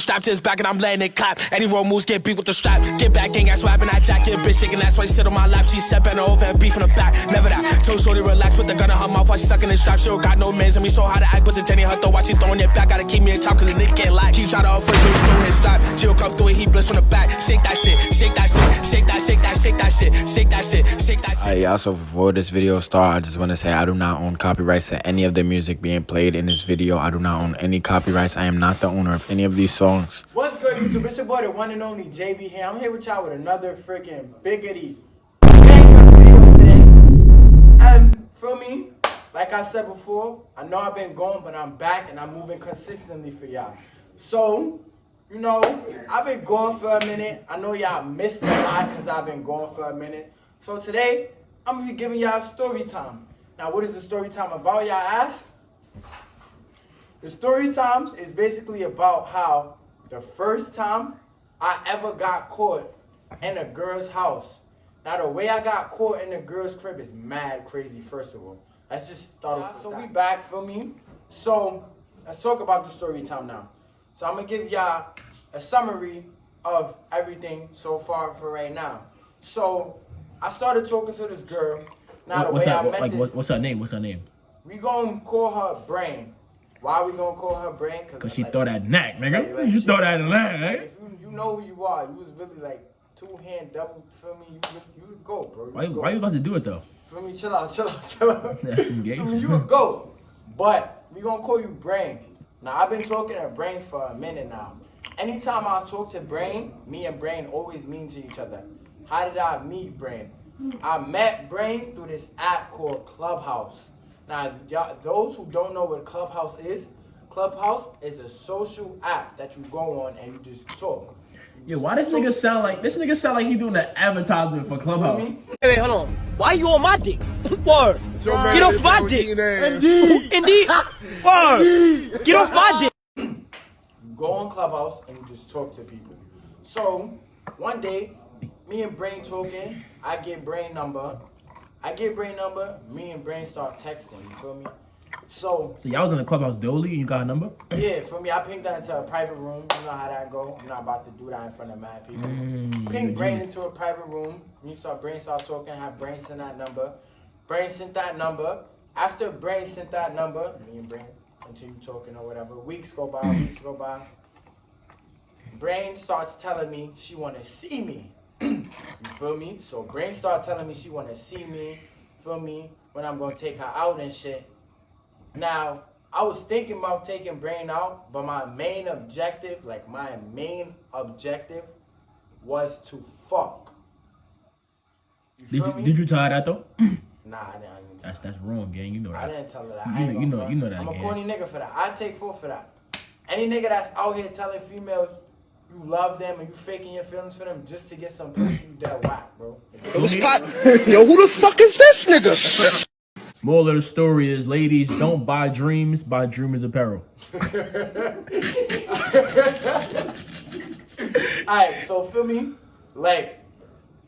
strapped to his back and I'm letting it clap. Any road moves get beat with the strap. Get back, gang ass swapping that jack. Get bitch shaking that's why she sit on my lap. She said bend over and beef in the back. Never that. Told shorty relax, put the gun in her mouth while she stuck in the strap. She don't got no mans and me so how to act. But the Jenny her throw while she throwing it back. Gotta keep me in top cause the nigga can't lie. Keep trying to offer me so his strap. She'll come through it, he bliss from the back. Shake that shit, shake that shit, shake that, shake that, shake that shit, shake that shit, shake that shit. Alright, y'all, so before this video starts, I just want to say I do not own copyrights to any of the music being played in this video. I do not own any copyrights. I am not the owner of any of these songs. What's good, YouTube? It's your boy, the one and only JB here. I'm here with y'all with another freaking biggity banger video today. And feel me? Like I said before, I know I've been gone, but I'm back and I'm moving consistently for y'all. So, you know, I've been gone for a minute. I know y'all missed a lot because I've been gone for a minute. So today, I'm going to be giving y'all story time. Now, what is the story time about, y'all ask? The story time is basically about how the first time I ever got caught in a girl's house. Now, the way I got caught in the girl's crib is mad crazy, first of all. Let's just start off. So we back, feel me? So, let's talk about the story time now. So, I'm going to give y'all a summary of everything so far for right now. So, I started talking to this girl. Now, what's her name? What's her name? We gonna call her Brain. Why we gonna call her Brain? Cause she throw that knack, nigga. You throw that knack, right? If you know who you are. You was really like two-hand double. Feel me? You would go, bro. Why you about to do it though? Feel me? Chill out. That's engaged. You would go, but we gonna call you Brain. Now I've been talking to Brain for a minute now. Anytime I talk to Brain, me and Brain always mean to each other. How did I meet Brain? I met Brain through this app called Clubhouse. Now, y'all, those who don't know what Clubhouse is a social app that you go on and you just talk. Yeah, why this nigga sound like he doing an advertisement for Clubhouse? Wait, hold on. Why you on my dick? Word. Get off my dick. Indeed. Word. Get off my dick. You go on Clubhouse and you just talk to people. So, one day, me and Brain talking, I get Brain number, me and Brain start texting, you feel me? So y'all was in the Clubhouse Dolly and you got a number? Yeah, for me, I pinged that into a private room. You know how that go. I'm not about to do that in front of mad people. Ping Brain into a private room. Brain start talking, have Brain send that number. Brain sent that number. After Brain sent that number, me and Brain continue talking or whatever. Weeks go by. Brain starts telling me she want to see me. You feel me? So Brain started telling me she want to see me, feel me, when I'm going to take her out and shit. Now, I was thinking about taking Brain out, but my main objective was to fuck. You feel me? Did you tell her that though? Nah, I didn't. That's wrong, gang. You know that. I didn't tell her that. You know that. I'm a corny nigga for that. I take full for that. Any nigga that's out here telling females you love them and you faking your feelings for them just to get some pussy, you dead whack, bro. Yo, who the fuck is this nigga? Moral of the story is, ladies, don't buy dreams, buy dreamers apparel. Alright, so feel me? Like,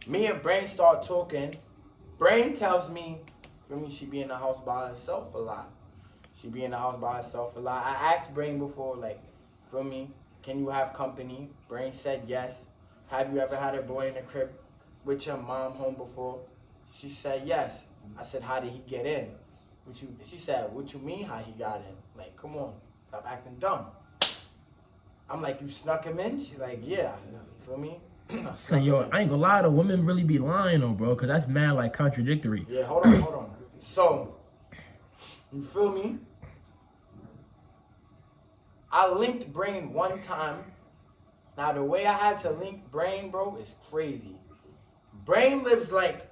me and Brain start talking. Brain tells me, feel me, she be in the house by herself a lot. I asked Brain before, like, feel me, can you have company? Brain said yes. Have you ever had a boy in the crib with your mom home before? She said yes. I said, how did he get in? She said, what you mean how he got in? Like, come on, stop acting dumb. I'm like, you snuck him in? She's like, yeah. Feel me? So, yo, I ain't gonna lie, the women really be lying though, bro, because that's mad, like, contradictory. Yeah, hold on. So, you feel me? I linked Brain one time. Now, the way I had to link Brain, bro, is crazy. Brain lives like,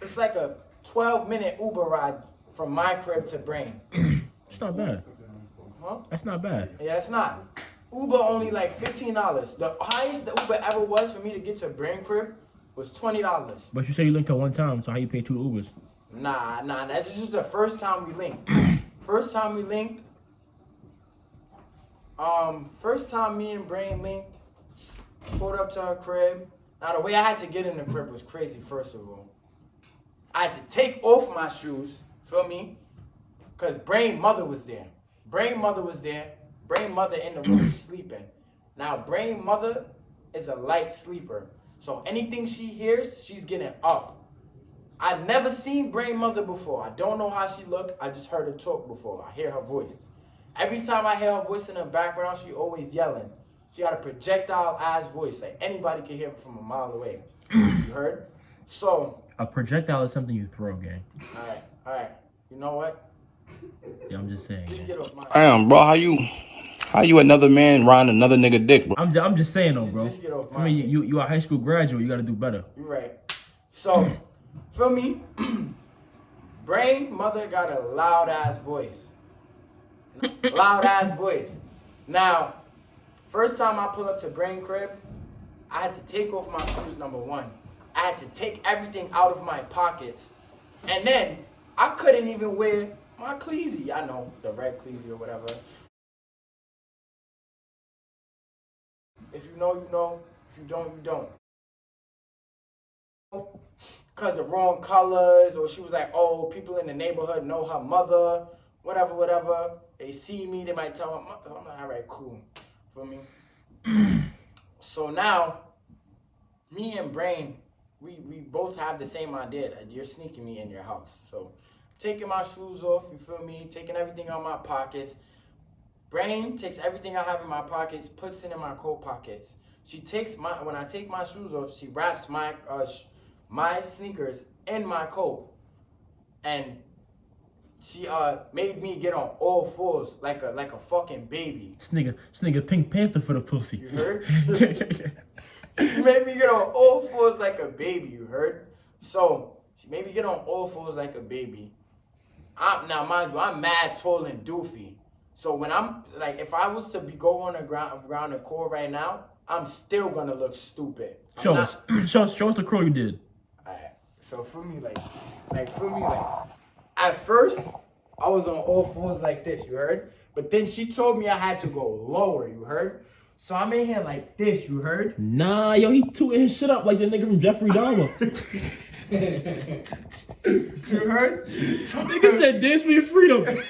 it's like a 12-minute Uber ride from my crib to Brain. It's not bad. Huh? That's not bad. Yeah, it's not. Uber only like $15. The highest the Uber ever was for me to get to Brain crib was $20. But you say you linked her one time, so how you pay 2 Ubers? Nah, that's just the first time we linked. First time me and Brain linked, pulled up to her crib. Now, the way I had to get in the crib was crazy, first of all. I had to take off my shoes, feel me? Because Brain mother was there. Brain mother was there. Brain mother in the room sleeping. Now, brain mother is a light sleeper. So anything she hears, she's getting up. I never seen brain mother before. I don't know how she look. I just heard her talk before. I hear her voice. Every time I hear her voice in the background, she always yelling. She got a projectile ass voice. Like anybody can hear it from a mile away. You heard? So A projectile is something you throw, gang. all right. You know what? Yeah, I'm just saying. Just Gang. get off my Damn, bro, how you another man riding another nigga dick, bro? I'm just saying though, bro. Just get off For my me, dick. you a high school graduate. You got to do better. You're right. So, feel me? Brain mother got a loud ass voice. Loud ass voice. Now, first time I pull up to Brain crib, I had to take off my shoes, number one. I had to take everything out of my pockets. And then, I couldn't even wear my cleasy. I know, the red cleasy or whatever. If you know, you know. If you don't, you don't. Because of wrong colors, or she was like, oh, people in the neighborhood know her mother, whatever. They see me, they might tell her mother. I'm like, all right, cool. For me. So now, me and Brain, we both have the same idea that you're sneaking me in your house. So, taking my shoes off, you feel me? Taking everything out of my pockets. Brain takes everything I have in my pockets, puts it in my coat pockets. She takes when I take my shoes off, she wraps my sneakers in my coat, and she made me get on all fours like a fucking baby. This nigga Pink Panther for the pussy. You heard? She made me get on all fours like a baby. You heard? So she made me get on all fours like a baby. Now mind you, I'm mad, tall, and doofy. So when I'm like, if I was to go on the ground and core right now, I'm still gonna look stupid. Show us the crow you did. Alright, so for me, at first, I was on all fours like this, you heard? But then she told me I had to go lower, you heard? So I'm in here like this, you heard? Nah, yo, he tooting his shit up like the nigga from Jeffrey Dahmer. You heard? Nigga said dance for your freedom. Dance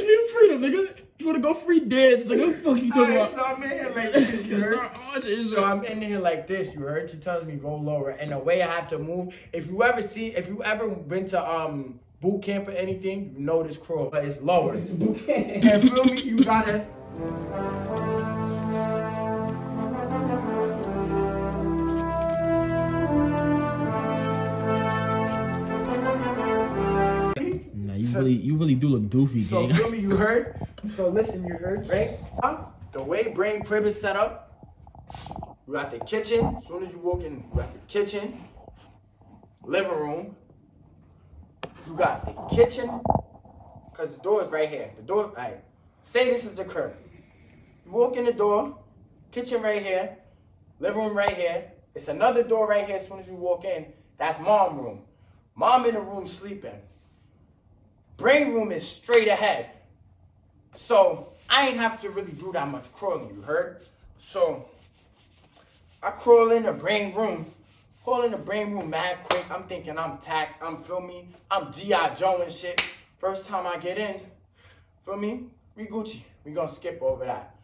for your freedom, nigga. You wanna go free dance, nigga? What the fuck you talking Alright, about? so I'm in here like this, you heard? So I'm in here like this, you heard? She tells me go lower. And the way I have to move, if you ever been to boot camp or anything, you know this crow, but it's lower. And feel me, you gotta. Nah, you really do look doofy, So gang. feel me, you heard? So listen, you heard, right? The way Brain crib is set up, you got the kitchen. As soon as you walk in, you got the kitchen, living room. You got the kitchen, cause the door is right here. The door, alright. Say this is the crib. You walk in the door, kitchen right here, living room right here. It's another door right here. As soon as you walk in, that's mom room. Mom in the room sleeping. Brain room is straight ahead. So I ain't have to really do that much crawling, you heard? So I crawl in the brain room. Crawl in the brain room mad quick. I'm thinking I'm tacked. Feel me? I'm G.I. Joe and shit. First time I get in, feel me? We Gucci. We gonna skip over that.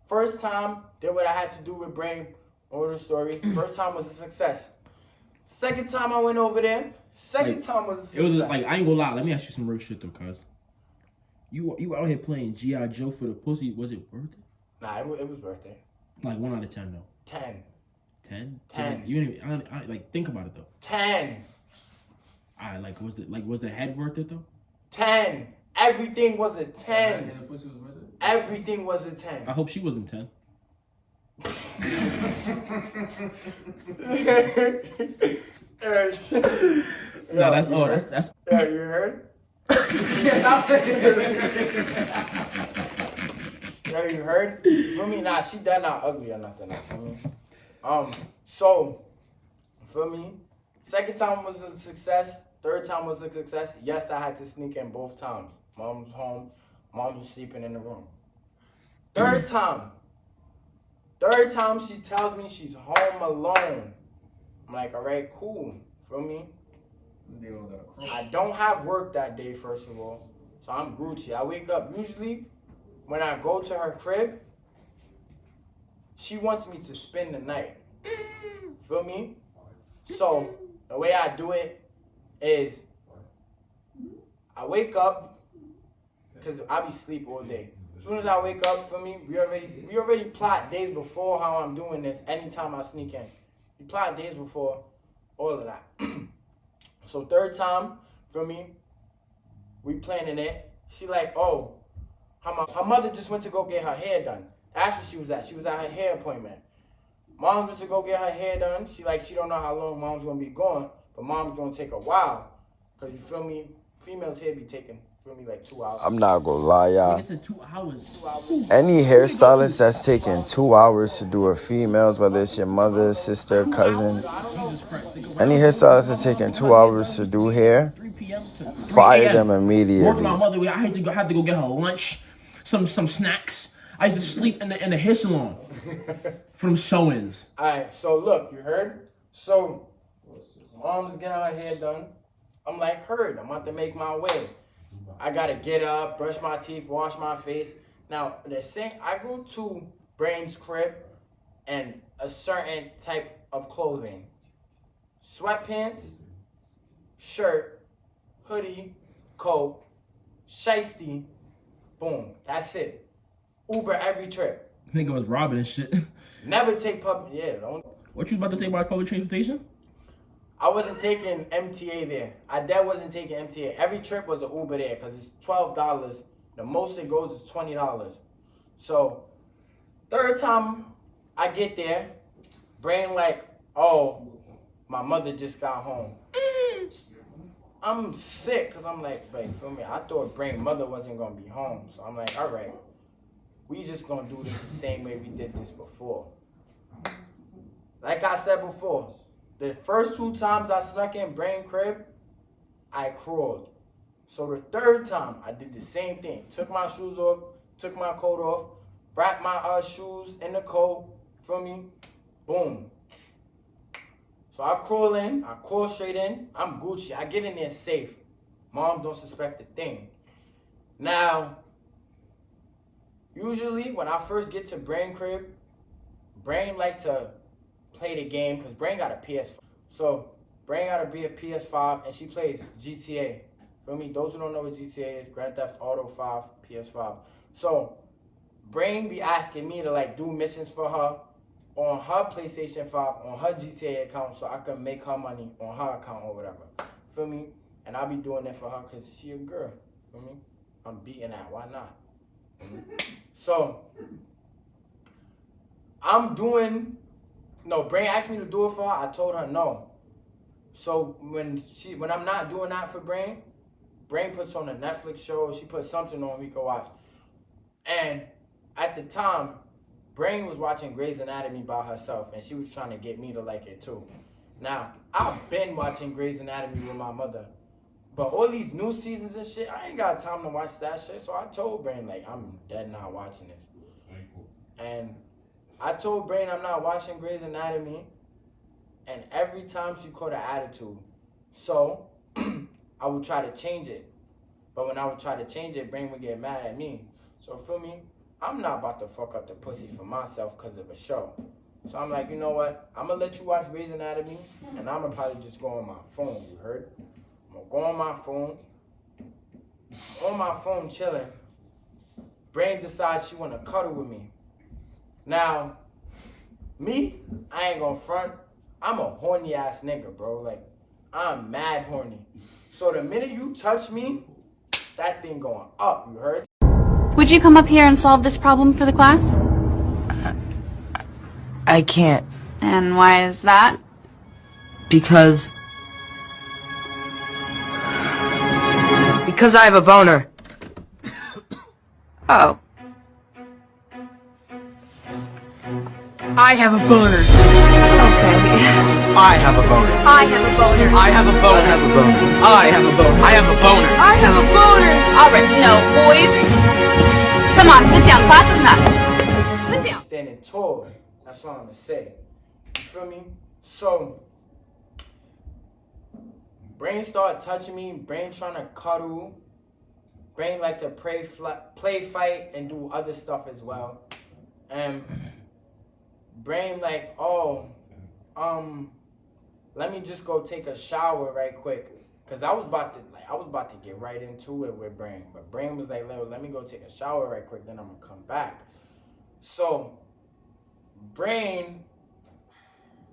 First time, did what I had to do with Brain. Over the story. First time was a success. Second time I went over there. Time was a success. It was like, I ain't gonna lie. Let me ask you some real shit though, cuz. You out here playing G.I. Joe for the pussy. Was it worth it? Nah, it was worth it. Like 1 out of 10 though. 10. 10? 10. You didn't even, I like think about it though. 10. Alright, was the head worth it though? 10. Everything was a 10. And the pussy was worth it? Everything was a 10. I hope she wasn't 10. Nah, that's all. That's. Yeah, you heard? Yeah, you heard? For me, nah, she that not ugly or nothing. Nah, for me. So, for me, second time was a success. Third time was a success. Yes, I had to sneak in both times. Mom was home. Mom was sleeping in the room. Third time she tells me she's home alone. I'm like, all right, cool. Feel me? They all got a crow. I don't have work that day, first of all. So I'm Gucci. I wake up. Usually, when I go to her crib, she wants me to spend the night. Feel me? So the way I do it is I wake up, because I be sleep all day. As soon as I wake up, for me, we already plot days before how I'm doing this anytime I sneak in. We plot days before, all of that. So third time, for me, we planning it. She like, oh, her mother just went to go get her hair done. That's where she was at. She was at her hair appointment. Mom went to go get her hair done. She don't know how long mom's gonna be gone, but mom's gonna take a while. Cause you feel me, females hair be taking, feel me, like 2 hours. I'm not gonna lie, y'all. Nigga said 2 hours. Any hairstylist that's taking 2 hours to do a female's, whether it's your mother, sister, cousin, Jesus Christ. Nigga, any hairstylist that's taking 2 hours to do hair, 3 p.m. to 3 fire a.m. them Work with immediately. my mother. I had to go get her lunch, some snacks. I used to sleep in the hair salon from showings. Alright, so look, you heard? So mom's getting her hair done. I'm like, heard, I'm about to make my way. I gotta get up, brush my teeth, wash my face. Now, they're saying I go to Brain's crib and a certain type of clothing. Sweatpants, shirt, hoodie, coat, shiesty, boom, that's it. Uber every trip. Nigga was robbing and shit. Never take don't. What you about to say about public transportation? I wasn't taking MTA there. I wasn't taking MTA. Every trip was an Uber there because it's $12. The most it goes is $20. So, third time I get there, Brain like, oh, my mother just got home. I'm sick because I'm like, feel me? I thought Brain mother wasn't going to be home. So I'm like, all right, we just going to do this the same way we did this before. Like I said before, the first 2 times I snuck in Brain crib, I crawled. So the third time, I did the same thing. Took my shoes off, took my coat off, wrapped my shoes in the coat, feel me? Boom. So I crawl in, I crawl straight in, I'm Gucci. I get in there safe. Mom don't suspect a thing. Now, usually when I first get to Brain crib, Brain like to play the game because Brain got a PS5. So Brain got to be a PS5 and she plays GTA. Feel me? Those who don't know what GTA is, Grand Theft Auto 5, PS5. So Brain be asking me to like do missions for her on her PlayStation 5, on her GTA account so I can make her money on her account or whatever. Feel me? And I be doing that for her because she a girl. Feel me? I'm beating that. Why not? So Brain asked me to do it for her. I told her no. So when I'm not doing that for Brain puts on a Netflix show. She puts something on we can watch. And at the time, Brain was watching Grey's Anatomy by herself, and she was trying to get me to like it too. Now, I've been watching Grey's Anatomy with my mother, but all these new seasons and shit, I ain't got time to watch that shit. So I told Brain like, I'm dead not watching this. And I told Brain I'm not watching Grey's Anatomy, and every time she caught an attitude. So I would try to change it. But when I would try to change it, Brain would get mad at me. So feel me? I'm not about to fuck up the pussy for myself because of a show. So I'm like, you know what? I'm going to let you watch Grey's Anatomy, and I'm going to probably just go on my phone, you heard? I'm going to go on my phone chilling. Brain decides she want to cuddle with me. Now, me, I ain't going to front. I'm a horny ass nigga, bro. Like, I'm mad horny. So the minute you touch me, that thing going up, you heard? Would you come up here and solve this problem for the class? I can't. And why is that? Because I have a boner. Oh. I have a boner. Okay. I have a boner. I have a boner. I have a boner. I have a boner. I have a boner. I have a boner. I have a boner. Alright, no, boys. Come on, sit down. Class is not. Sit down. Standing tall. That's what I'm going to say. You feel me? So, Brain started touching me. Brain trying to cuddle. Brain likes to play fight, and do other stuff as well. And Brain like, oh, let me just go take a shower right quick. Cause I was about to get right into it with Brain. But Brain was like, let me go take a shower right quick, then I'm gonna come back. So Brain,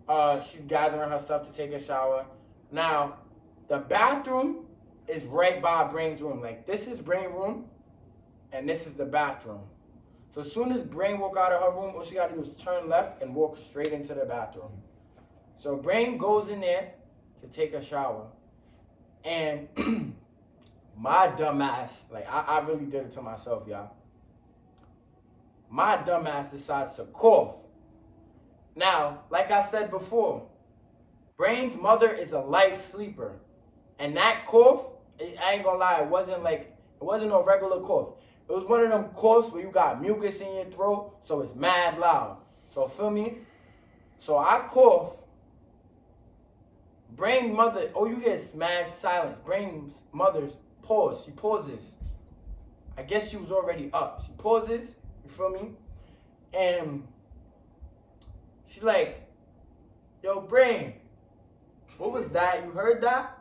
she's gathering her stuff to take a shower. Now, the bathroom is right by Brain's room. Like, this is Brain's room, and this is the bathroom. So as soon as Brain walk out of her room, all she gotta do is turn left and walk straight into the bathroom. So Brain goes in there to take a shower. And my dumb ass, like, I really did it to myself, y'all. My dumb ass decides to cough. Now, like I said before, Brain's mother is a light sleeper. And that cough, I ain't gonna lie, it wasn't no regular cough. It was one of them coughs where you got mucus in your throat, so it's mad loud. So feel me? So I cough. Brain's mother, you hear mad silence. Brain's mother's pause. She pauses. I guess she was already up. She pauses, you feel me? And she like, yo, Brain, what was that? You heard that?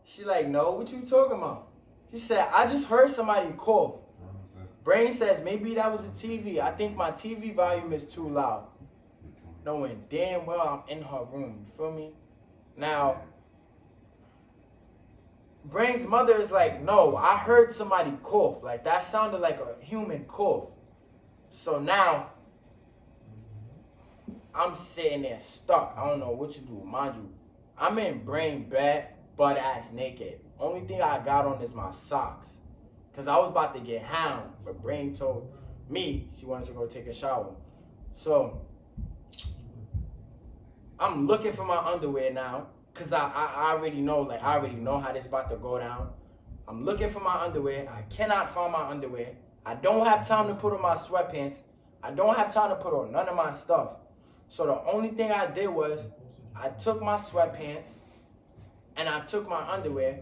She like, no, what you talking about? He said, I just heard somebody cough. Brain says, maybe that was the TV. I think my TV volume is too loud. Knowing damn well I'm in her room, you feel me? Now, Brain's mother is like, no, I heard somebody cough. Like, that sounded like a human cough. So now, I'm sitting there stuck. I don't know what to do. Mind you, I'm in Brain bed, butt ass naked. Only thing I got on is my socks. Because I was about to get hound, but Brain told me she wanted to go take a shower. So, I'm looking for my underwear now, because I already know, I already know how this about to go down. I'm looking for my underwear. I cannot find my underwear. I don't have time to put on my sweatpants. I don't have time to put on none of my stuff. So the only thing I did was, I took my sweatpants, and I took my underwear,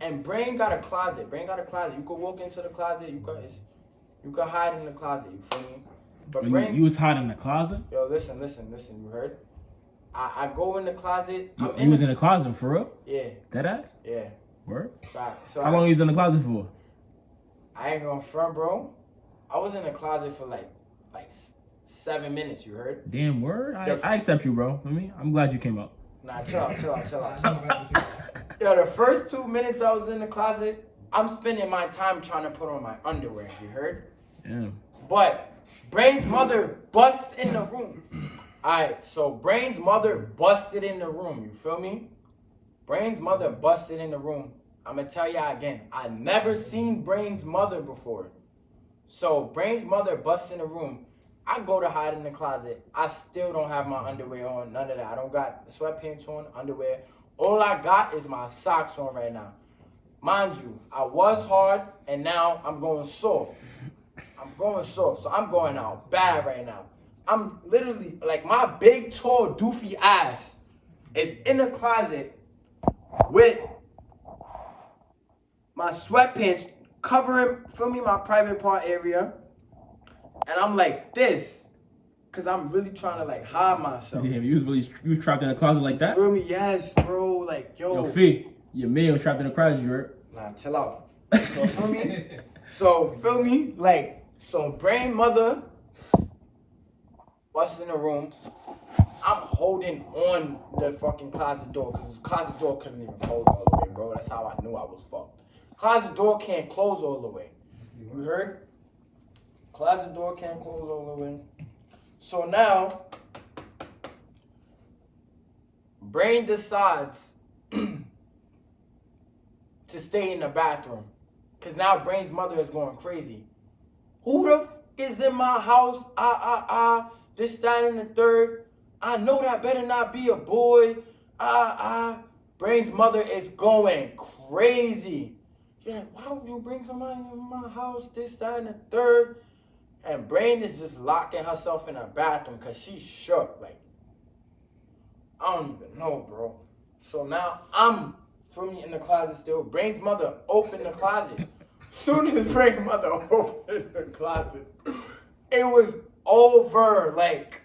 and Brain got a closet. Brain got a closet. You could walk into the closet. You could hide in the closet. You feel me? But Brain, you was hiding in the closet? Yo, listen. You heard? I go in the closet. You was in the closet for real? Yeah. Dead ass? Yeah. Word? So How long you was in the closet for? I ain't gonna front, bro. I was in the closet for like 7 minutes. You heard? Damn, word. I accept you, bro. For me, I'm glad you came up. Nah, chill out. Yo, the first 2 minutes I was in the closet, I'm spending my time trying to put on my underwear. You heard? Yeah. But Brain's mother busts in the room. Alright, so Brain's mother busted in the room. You feel me? Brain's mother busted in the room. I'm gonna tell y'all again. I never seen Brain's mother before. So Brain's mother busts in the room. I go to hide in the closet. I still don't have my underwear on. None of that. I don't got sweatpants on, underwear. All I got is my socks on right now. Mind you, I was hard and now I'm going soft. So I'm going out bad right now. I'm literally, like, my big, tall, doofy ass is in the closet with my sweatpants covering, feel me, my private part area. And I'm like this, because I'm really trying to, like, hide myself. Damn, you was trapped in a closet like that? Feel me? Yes, bro. Like, yo. Yo, Fee, your man was trapped in a closet, you heard? Nah, chill out. So, feel me? Feel me? Like, so Brain mother busts in the room. I'm holding on the fucking closet door, because the closet door couldn't even close all the way, bro. That's how I knew I was fucked. Closet door can't close all the way. You heard? Closet door can't close all the way. So now, Brain decides to stay in the bathroom. Because now Brain's mother is going crazy. Who the f is in my house? This, that, and the third. I know that better not be a boy. Brain's mother is going crazy. She's like, why would you bring somebody in my house? This, that, and the third. And Brain is just locking herself in her bathroom because she's shook. Like, I don't even know, bro. So now I'm feel me, in the closet still. Brain's mother opened the closet. Soon as Brain's mother opened the closet, it was over. Like,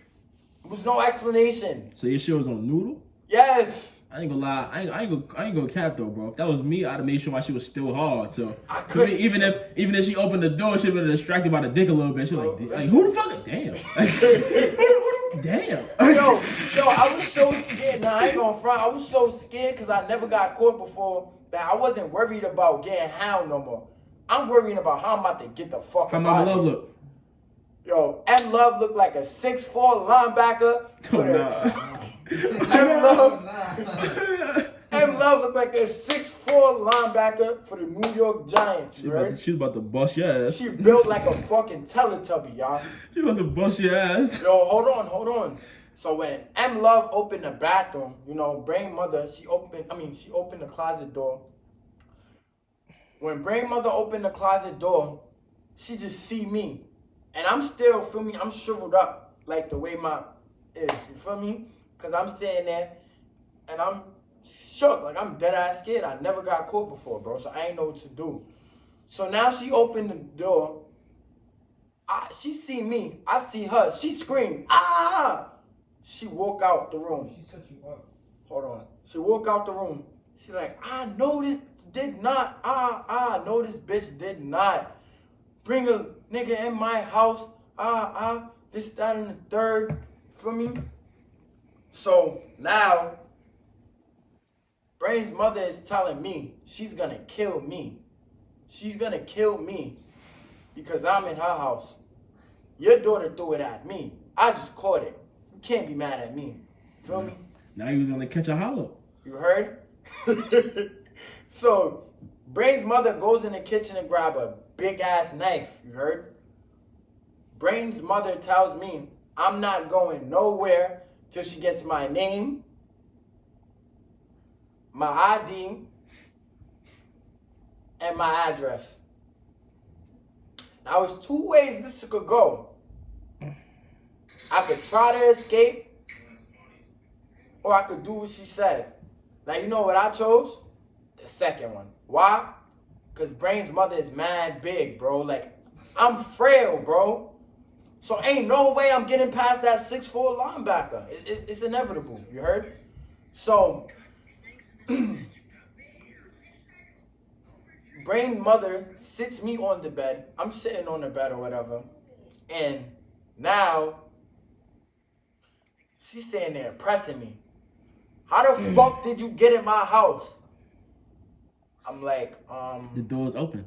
there was no explanation. So your shit was on noodle? Yes. I ain't gonna lie. I ain't gonna cap though, bro. If that was me, I'd have made sure my shit was still hard. So I for me, couldn't- even if she opened the door, she'd been distracted by the dick a little bit. She like who the fuck? Damn. Damn. Yo, I was so scared. Nah, I ain't gonna front. I was so scared because I never got caught before that I wasn't worried about getting hound no more. I'm worrying about how I'm about to get the fuck How out my of love here. look? Yo, M Love looked like a 6'4" linebacker. M Love looked like a 6'4" linebacker for the New York Giants, She right? was about to bust your ass. She built like a fucking Teletubby, y'all. She about to bust your ass. Yo, hold on. So when M Love opened the bathroom, you know, Brain Mother, she opened the closet door. When Brain Mother opened the closet door, she just see me. And I'm still, feel me, I'm shriveled up like the way my is, you feel me? Because I'm sitting there and I'm shook, like I'm dead ass scared. I never got caught before, bro, so I ain't know what to do. So now she opened the door. She see me, I see her. She screamed, ah! She walk out the room. She set you up. Hold on. She walk out the room. She like, I know this did not. I know this bitch did not bring a nigga in my house. This, that, and the third. For me. So now, Brain's mother is telling me she's gonna kill me. She's gonna kill me because I'm in her house. Your daughter threw it at me. I just caught it. You can't be mad at me. Feel me? Now he was gonna catch a hollow. You heard? So, Brain's mother goes in the kitchen and grab a big ass knife. You heard? Brain's mother tells me I'm not going nowhere till she gets my name, my ID, and my address. Now, there's two ways this could go. I could try to escape, or I could do what she said. Now, you know what I chose? The second one. Why? Because Brain's mother is mad big, bro. Like, I'm frail, bro. So ain't no way I'm getting past that 6'4" linebacker. It's inevitable. You heard? So, Brain's mother sits me on the bed. I'm sitting on the bed or whatever. And now, she's sitting there pressing me. How the fuck did you get in my house? I'm like, The door's open.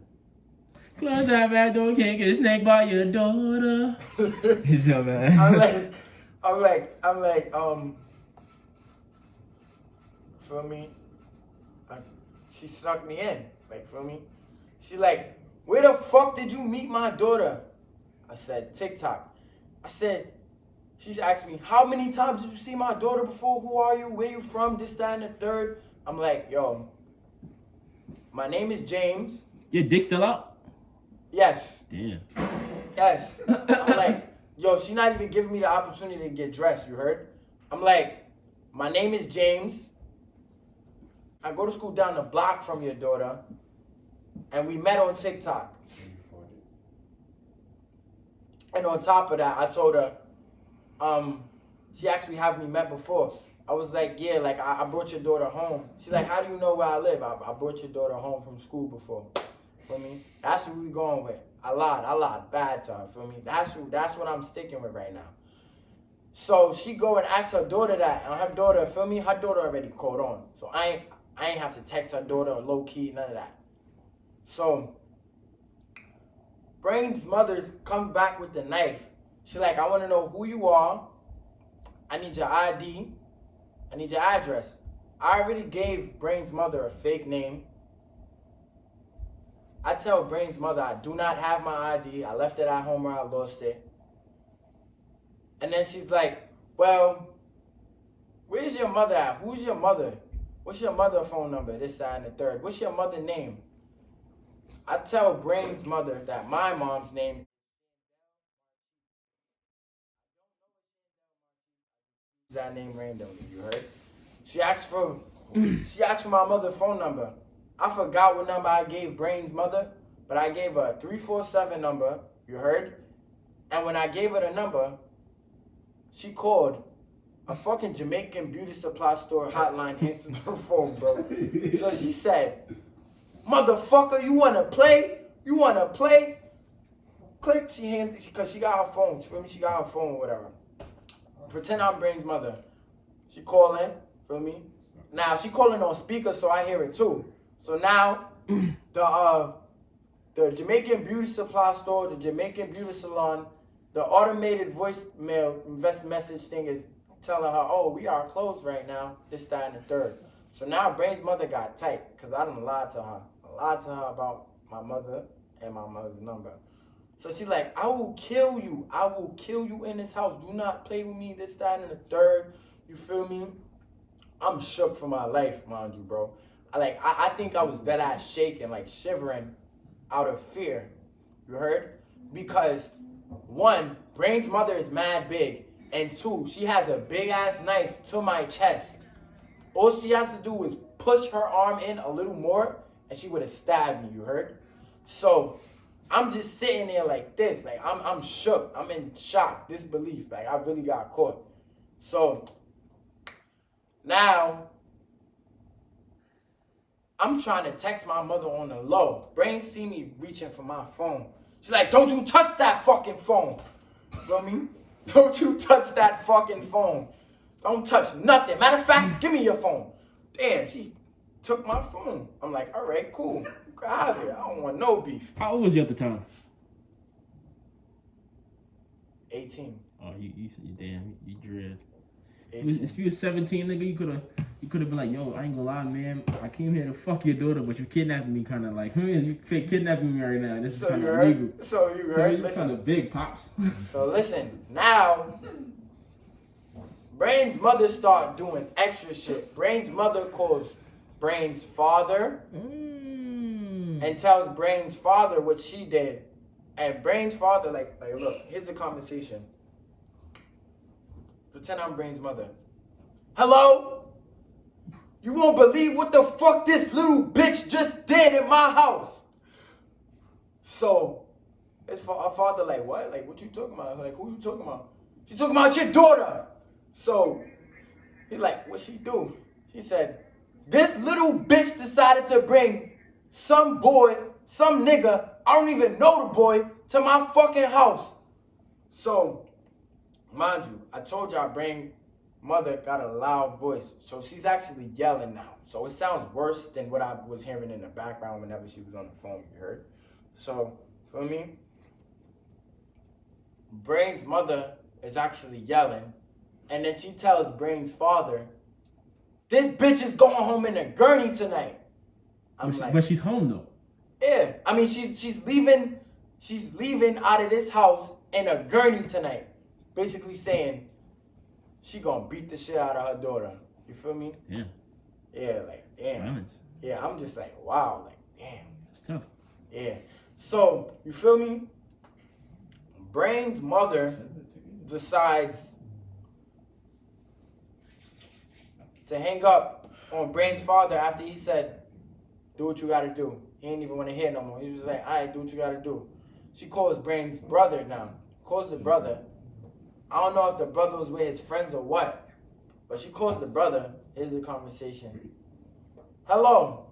Close that back door, can't get snaked by your daughter. Good job, man. I'm like, feel me? She snuck me in, like, feel me? She like, where the fuck did you meet my daughter? I said, TikTok. I said, she asked me, how many times did you see my daughter before? Who are you? Where you from? This, that, and the third. I'm like, yo, my name is James. Your dick still out? Yes. Damn. Yes. I'm like, yo, she not even giving me the opportunity to get dressed, you heard? I'm like, my name is James. I go to school down the block from your daughter. And we met on TikTok. And on top of that, I told her, she asked me, have we met before? I was like, yeah, like, I brought your daughter home. She's like, how do you know where I live? I brought your daughter home from school before. Feel me? That's what we going with. I lied. Bad to her, feel me? That's what I'm sticking with right now. So she go and ask her daughter that, and her daughter, feel me? Her daughter already caught on. So I ain't have to text her daughter low key, none of that. So Brain's mother's come back with the knife. She like, I want to know who you are. I need your ID. I need your address. I already gave Brain's mother a fake name. I tell Brain's mother I do not have my ID. I left it at home or I lost it. And then she's like, well, where's your mother at? Who's your mother? What's your mother's phone number? This, that, and the third. What's your mother's name? I tell Brain's mother that my mom's name is that name randomly, you heard? She asked for She asked for my mother's phone number. I forgot what number I gave Brain's mother, but I gave her a 347 number, you heard? And when I gave her the number, she called. A fucking Jamaican beauty supply store hotline answered her phone, bro. So she said, motherfucker, you wanna play? You wanna play? Click, she handed, because she got her phone. Feel me? She got her phone or whatever. Pretend I'm Brain's mother. She calling, feel me? Now, she calling on speaker, so I hear it too. So now, the Jamaican beauty supply store, the Jamaican beauty salon, the automated voicemail message thing is telling her, oh, we are closed right now, this, that, and the third. So now Brain's mother got tight, because I done lied to her. I lied to her about my mother and my mother's number. So she like, I will kill you. I will kill you in this house. Do not play with me, this, that, and the third. You feel me? I'm shook for my life, mind you, bro. I think I was dead ass shaking, like shivering out of fear. You heard? Because one, Brain's mother is mad big. And two, she has a big ass knife to my chest. All she has to do is push her arm in a little more and she would have stabbed me, you heard? So I'm just sitting there like this, like I'm shook, I'm in shock, disbelief, like I really got caught. So now I'm trying to text my mother on the low. Brain see me reaching for my phone. She's like, don't you touch that fucking phone. You know what I mean? Don't you touch that fucking phone. Don't touch nothing. Matter of fact, give me your phone. Damn, she took my phone. I'm like, all right, cool. Get out of here. I don't want no beef. How old was you at the time? 18. Oh, you damn, you dread. 18. If you was 17, nigga, you could have been like, yo, I ain't gonna lie, man. I came here to fuck your daughter, but you kidnapping me, kind of like, you fake kidnapping me right now. This is kind of illegal. So you heard? It's kind of big, pops. So listen, now Brain's mother start doing extra shit. Brain's mother calls Brain's father and tells Brain's father what she did. And Brain's father, like look, here's the conversation. Pretend I'm Brain's mother. Hello? You won't believe what the fuck this little bitch just did in my house. So, his father like, what? Like, what you talking about? Like, who you talking about? She talking about your daughter. So, he like, what she do? She said, this little bitch decided to bring some boy, some nigga, I don't even know the boy, to my fucking house. So, mind you, I told y'all Brain mother got a loud voice. So she's actually yelling now. So it sounds worse than what I was hearing in the background whenever she was on the phone, you heard? So, feel me? Brain's mother is actually yelling. And then she tells Brain's father, this bitch is going home in a gurney tonight. But she's home though. Yeah, I mean she's leaving out of this house in a gurney tonight. Basically saying she gonna beat the shit out of her daughter. You feel me? Yeah. Yeah, like damn. Violence. Yeah, I'm just like, wow, like damn. It's tough. Yeah. So, you feel me? Brain's mother decides to hang up on Brain's father after he said, do what you gotta do. He ain't even want to hear no more. He was like, all right, do what you gotta do. She calls Brain's brother now. Calls the brother. I don't know if the brother was with his friends or what, but she calls the brother. Here's the conversation. Hello.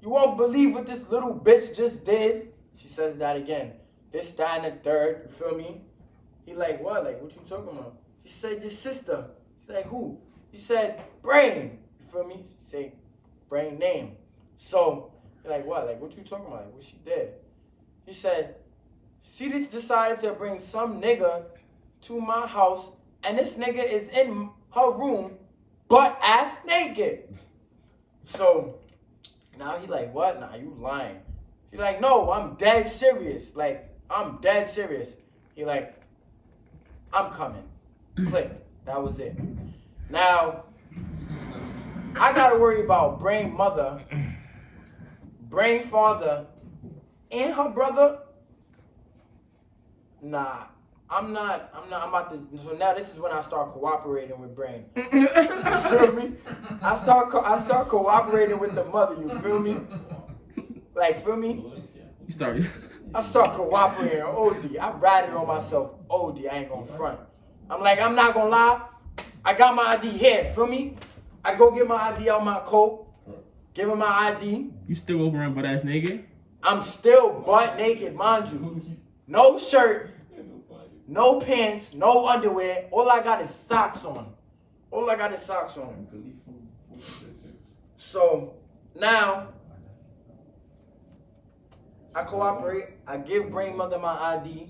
You won't believe what this little bitch just did. She says that again. This, that, and the third. You feel me? He like, what? Like, what you talking about? She said, your sister. She's like, who? He said, Brain. You feel me? She said, Brain name. So, he like, what? Like, what you talking about? Like, what she did? He said, she decided to bring some nigga to my house, and this nigga is in her room, butt-ass naked. So, now he like, what? Nah, you lying. He like, no, I'm dead serious. Like, I'm dead serious. He like, I'm coming. Click. That was it. Now, I gotta worry about Brain mother, Brain father, and her brother. Nah, I'm about to, so now this is when I start cooperating with Brain. You feel me? I start cooperating with the mother, you feel me? Like, feel me? You start. I start cooperating OD. I ratted on myself OD. I ain't gonna front. I'm like, I'm not gonna lie. I got my ID here, feel me? I go get my ID out my coat. Give him my ID. You still walking around butt ass naked? I'm still butt naked, mind you. No shirt, no pants, no underwear. All I got is socks on. All I got is socks on. So now I cooperate. I give Brain Mother my ID.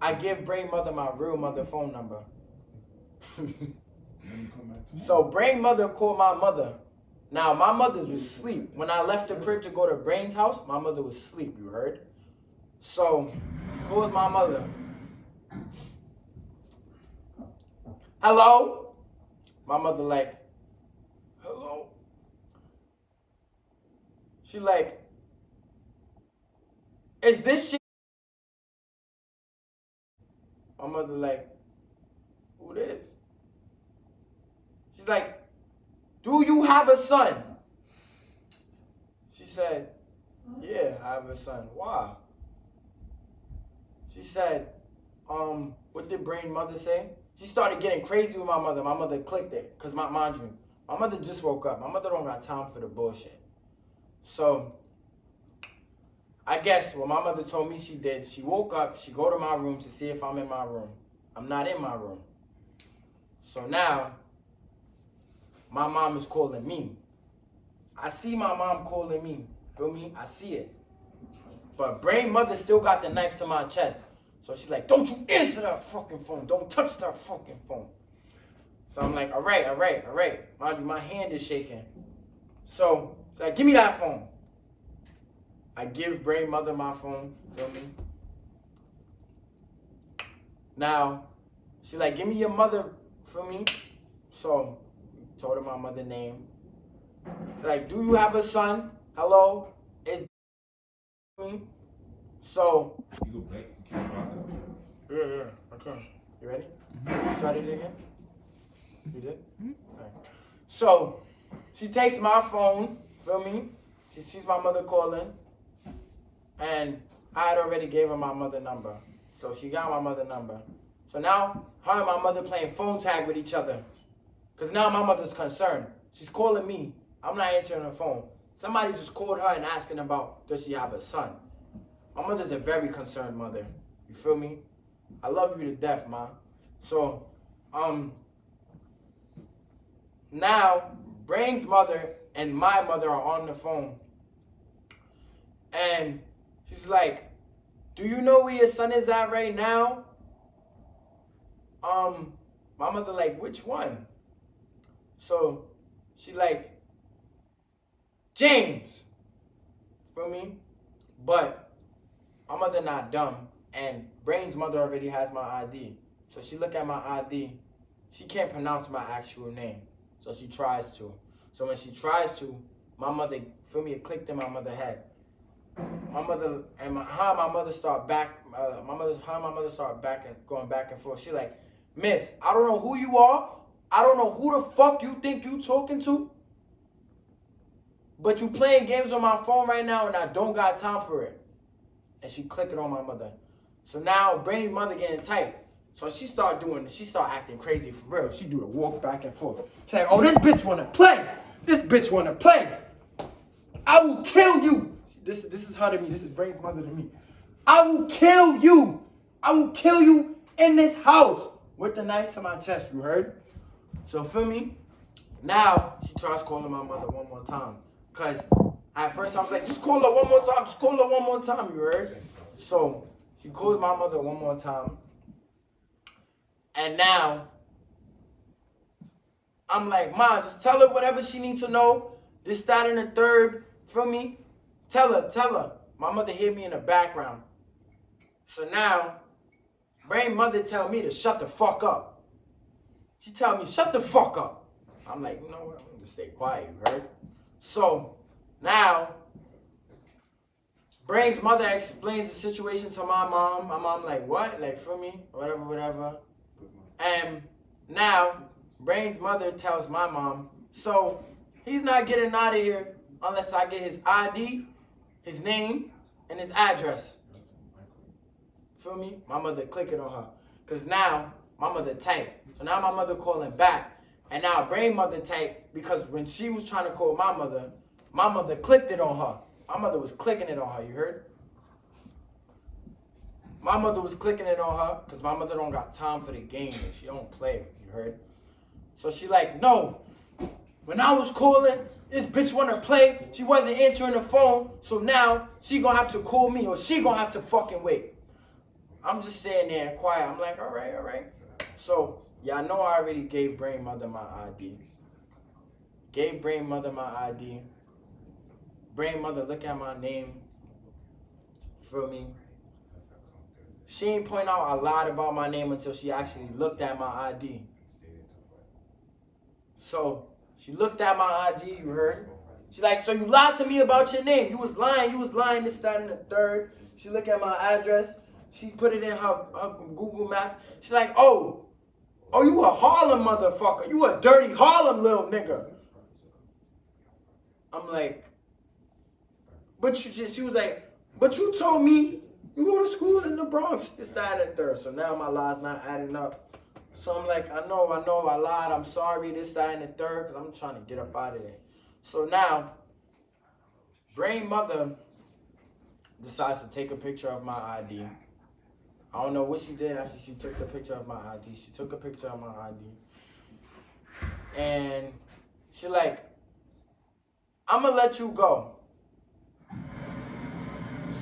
I give Brain Mother my real mother phone number. So Brain Mother called my mother. Now my mother was asleep. When I left the crib to go to Brain's house, my mother was asleep, you heard? So she calls my mother. Hello? My mother like, hello? She like, is this shit? My mother like, who this? She's like, do you have a son? She said, yeah, I have a son. Why? She said, what did Brain Mother say? She started getting crazy with my mother. My mother clicked it. Because, mind you, my mother just woke up. My mother don't got time for the bullshit. So, I guess what my mother told me she did, she woke up, she go to my room to see if I'm in my room. I'm not in my room. So now, my mom is calling me. I see my mom calling me. Feel me? I see it. But Brain Mother still got the knife to my chest. So she's like, don't you answer that fucking phone. Don't touch that fucking phone. So I'm like, all right. Mind you, my hand is shaking. So she's like, give me that phone. I give Brain Mother my phone. Feel me? Now, she's like, give me your mother. Feel me? So told her my mother name. She's like, do you have a son? Hello? Is me? So You go play. yeah, okay. You ready? Start it again. You did? All right. So she takes my phone, feel me? She sees my mother calling, and I had already gave her my mother number. So she got my mother number. So now her and my mother playing phone tag with each other. Because now my mother's concerned. She's calling me. I'm not answering her phone. Somebody just called her and asking about, does she have a son? My mother's a very concerned mother. You feel me? I love you to death, ma. So, now, Brain's mother and my mother are on the phone. And she's like, do you know where your son is at right now? My mother like, which one? So, she like, James. Feel me? But my mother not dumb, and Brain's mother already has my ID. So she look at my ID. She can't pronounce my actual name. So she tries to. So when she tries to, my mother, feel me, it clicked in my mother's head. My mother and my mother start back. My mother start going back and forth. She like, Miss, I don't know who you are. I don't know who the fuck you think you talking to. But you playing games on my phone right now, and I don't got time for it. And she clicked it on my mother. So now Brain's mother getting tight. So she start acting crazy for real. She do the walk back and forth. Saying, oh, this bitch wanna play. This bitch wanna play. I will kill you. This is her to me. This is Brain's mother to me. I will kill you. I will kill you in this house. With the knife to my chest, you heard? So feel me? Now she tries calling my mother one more time. Cause at first I was like, just call her one more time. Just call her one more time, you heard? So she calls my mother one more time. And now I'm like, Mom, just tell her whatever she needs to know. This, that, and the third. Feel me? Tell her. My mother hear me in the background. So now, Brain mother tell me to shut the fuck up. She tell me, shut the fuck up. I'm like, you know what? I'm gonna stay quiet, right? So now, Brain's mother explains the situation to my mom. My mom like, what? Like, for me? Whatever. And now, Brain's mother tells my mom, so he's not getting out of here unless I get his ID, his name, and his address. Feel me? My mother clicking on her. Because now, my mother tight. So now my mother calling back. And now Brain mother tight because when she was trying to call my mother clicked it on her. My mother was clicking it on her, you heard? My mother was clicking it on her because my mother don't got time for the game and she don't play, you heard? So she like, no, when I was calling, this bitch wanna play, she wasn't answering the phone, so now she gonna have to call me or she gonna have to fucking wait. I'm just sitting there and quiet. I'm like, all right. So, y'all know I already gave Brain Mother my ID. Gave Brain Mother my ID. Brain Mother look at my name. Feel me? She ain't point out a lot about my name until she actually looked at my ID. So, she looked at my ID, you heard? She like, so you lied to me about your name. You was lying, this, that, and the third. She look at my address. She put it in her Google Maps. She like, oh, you a Harlem motherfucker. You a dirty Harlem little nigga. I'm like, she was like, but you told me you go to school in the Bronx, this, that, and the third. So now my lie's not adding up. So I'm like, I know, I lied. I'm sorry, this, that, and the third, because I'm trying to get up out of there. So now, Brain Mother decides to take a picture of my ID. I don't know what she did after she took the picture of my ID. She took a picture of my ID. And she like, I'm going to let you go.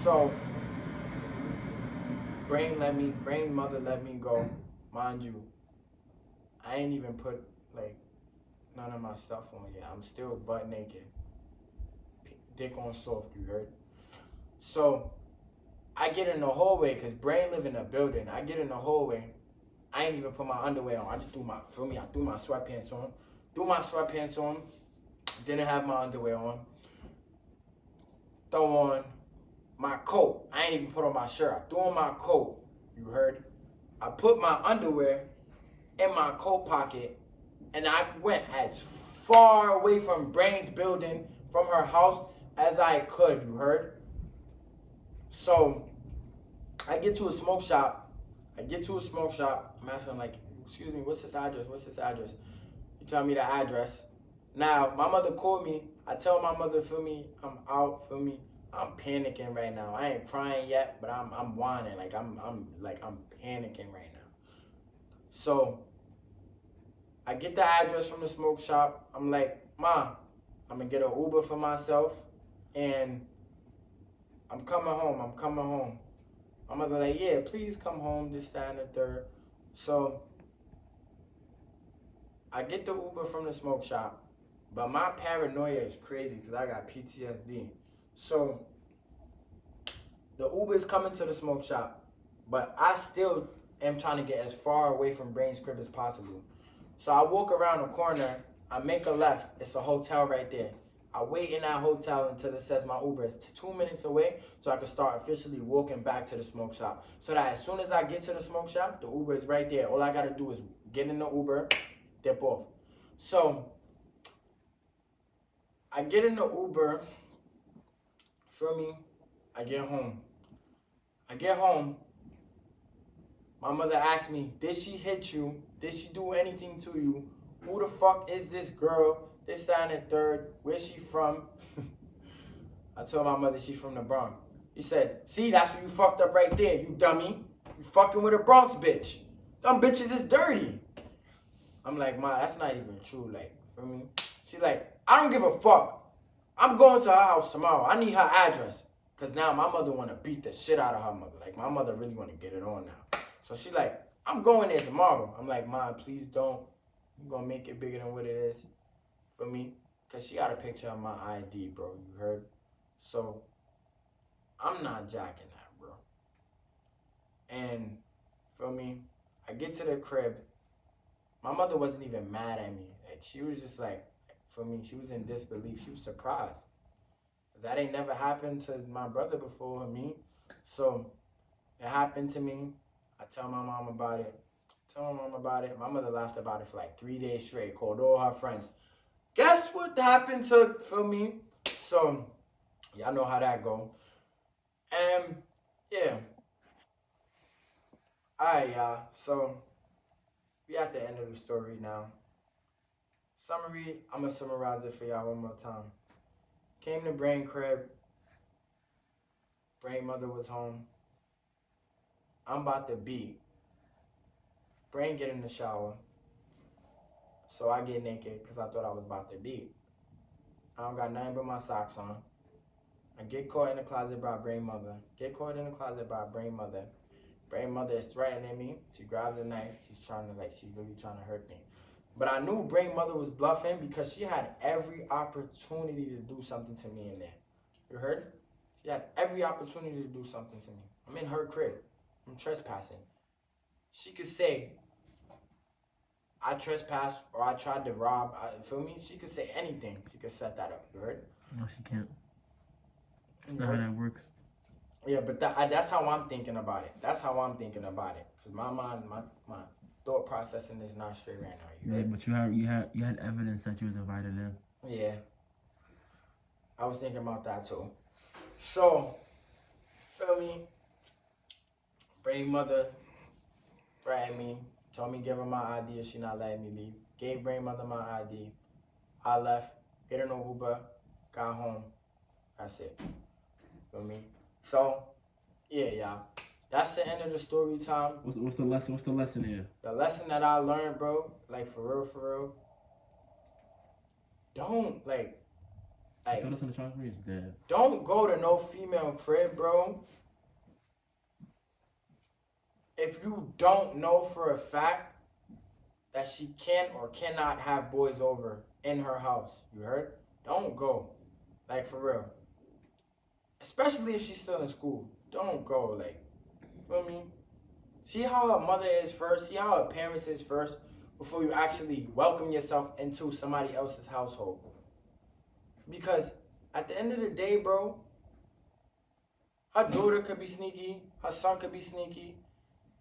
So, Brain Mother let me go. Mind you, I ain't even put, like, none of my stuff on yet. I'm still butt naked. Dick on soft, you heard? So, I get in the hallway, because Brain live in a building. I get in the hallway. I ain't even put my underwear on. I just threw my sweatpants on. Didn't have my underwear on. Throw on my coat. I ain't even put on my shirt. I threw on my coat. You heard? I put my underwear in my coat pocket, and I went as far away from Brain's building, from her house, as I could. You heard? So, I get to a smoke shop. I'm asking like, excuse me, what's this address? You tell me the address. Now, my mother called me. I tell my mother, feel me, I'm out, feel me. I'm panicking right now. I ain't crying yet, but I'm whining. Like I'm panicking right now. So, I get the address from the smoke shop. I'm like, Ma, I'm gonna get an Uber for myself, and I'm coming home. My mother like, yeah, please come home, this, that, and the third. So, I get the Uber from the smoke shop, but my paranoia is crazy because I got PTSD. So, the Uber is coming to the smoke shop, but I still am trying to get as far away from Brain's crib as possible. So, I walk around the corner, I make a left, it's a hotel right there. I wait in that hotel until it says my Uber is 2 minutes away so I can start officially walking back to the smoke shop. So that as soon as I get to the smoke shop, the Uber is right there. All I got to do is get in the Uber, dip off. So, I get in the Uber, feel me? I get home. My mother asked me, did she hit you? Did she do anything to you? Who the fuck is this girl? This, that, and the third. Where's she from? I told my mother she's from the Bronx. He said, see, that's where you fucked up right there, you dummy. You fucking with a Bronx bitch. Them bitches is dirty. I'm like, Ma, that's not even true, like, for me. She like, I don't give a fuck. I'm going to her house tomorrow. I need her address. Because now my mother want to beat the shit out of her mother. Like, my mother really want to get it on now. So she like, I'm going there tomorrow. I'm like, Ma, please don't. You're going to make it bigger than what it is. For me, because she got a picture of my ID, bro, you heard? So, I'm not jacking that, bro. And, for me, I get to the crib. My mother wasn't even mad at me. Like, she was just like, for me, she was in disbelief. She was surprised. That ain't never happened to my brother before me. So it happened to me. I tell my mom about it. My mother laughed about it for like 3 days straight, called all her friends. Guess what happened to, for me? So, y'all know how that go. And, yeah. Alright, y'all. So, we at the end of the story now. Summary, I'm going to summarize it for y'all one more time. Came to Brain crib. Brain mother was home. I'm about to beat. Brain get in the shower. So I get naked because I thought I was about to beat. I don't got nothing but my socks on. I get caught in the closet by Brain mother. Brain mother is threatening me. She grabs a knife. She's really trying to hurt me. But I knew Brain mother was bluffing because she had every opportunity to do something to me in there. You heard? She had every opportunity to do something to me. I'm in her crib. I'm trespassing. She could say, I trespassed or I tried to rob. Feel me? She could say anything. She could set that up. You heard? No, she can't. That's not how that works. Yeah, but that's how I'm thinking about it. Because my mind, my thought processing is not straight right now. Yeah, but you had evidence that you was invited in. Yeah. I was thinking about that too. So, feel me? Brain mother threatened me. Told me give her my ID if she not letting me leave. Gave Brain mother my ID. I left. Get in an Uber. Got home. That's it. Feel me? So, yeah, y'all. That's the end of the story time. What's the lesson? What's the lesson here? The lesson that I learned, bro, like for real. Don't throw this in the trunk for me, it's dead. Don't go to no female crib, bro. If you don't know for a fact that she can or cannot have boys over in her house, you heard? Don't go. Like, for real. Especially if she's still in school. Don't go, like, feel me? See how her mother is first. See how her parents is first before you actually welcome yourself into somebody else's household. Because at the end of the day, bro, her daughter could be sneaky. Her son could be sneaky.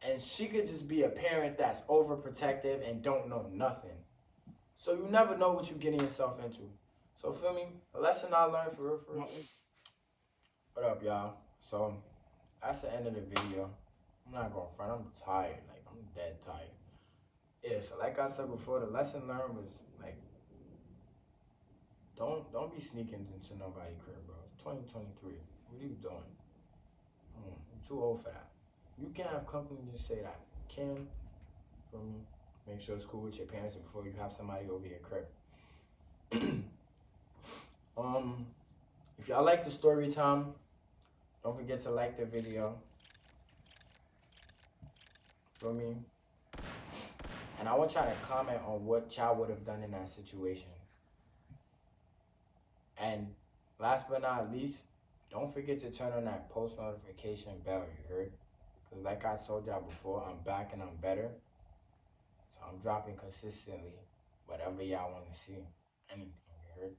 And she could just be a parent that's overprotective and don't know nothing. So you never know what you're getting yourself into. So feel me? A lesson I learned for real. What up, y'all? So that's the end of the video. I'm not going front. I'm tired. Like, I'm dead tired. Yeah, so like I said before, the lesson learned was, like, don't be sneaking into nobody's crib, bro. It's 2023. What are you doing? I'm too old for that. You can't have company just say that. Can, for me, make sure it's cool with your parents before you have somebody over your crib. If y'all like the story time, don't forget to like the video. Feel me? And I want y'all to comment on what y'all would have done in that situation. And last but not least, don't forget to turn on that post notification bell, you heard? Because like I told y'all before, I'm back and I'm better. So I'm dropping consistently whatever y'all want to see. Anything, you heard?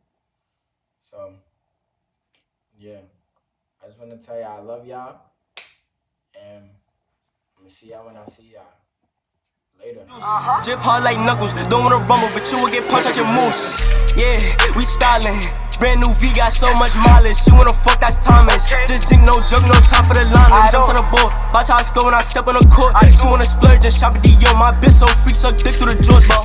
So, yeah. I just want to tell y'all I love y'all. And I'm going to see y'all when I see y'all. Later. Drip hard like knuckles. Don't wanna rumble, but you will get punched at your moose. Yeah, we styling. Brand new V got so much mileage. She wanna fuck, that's Thomas. Just drink, no joke, no time for the line. Jump to the ball. Watch how I score when I step on the court. She wanna splurge and shop at Dior. My bitch so freak, suck dick through the drawers, but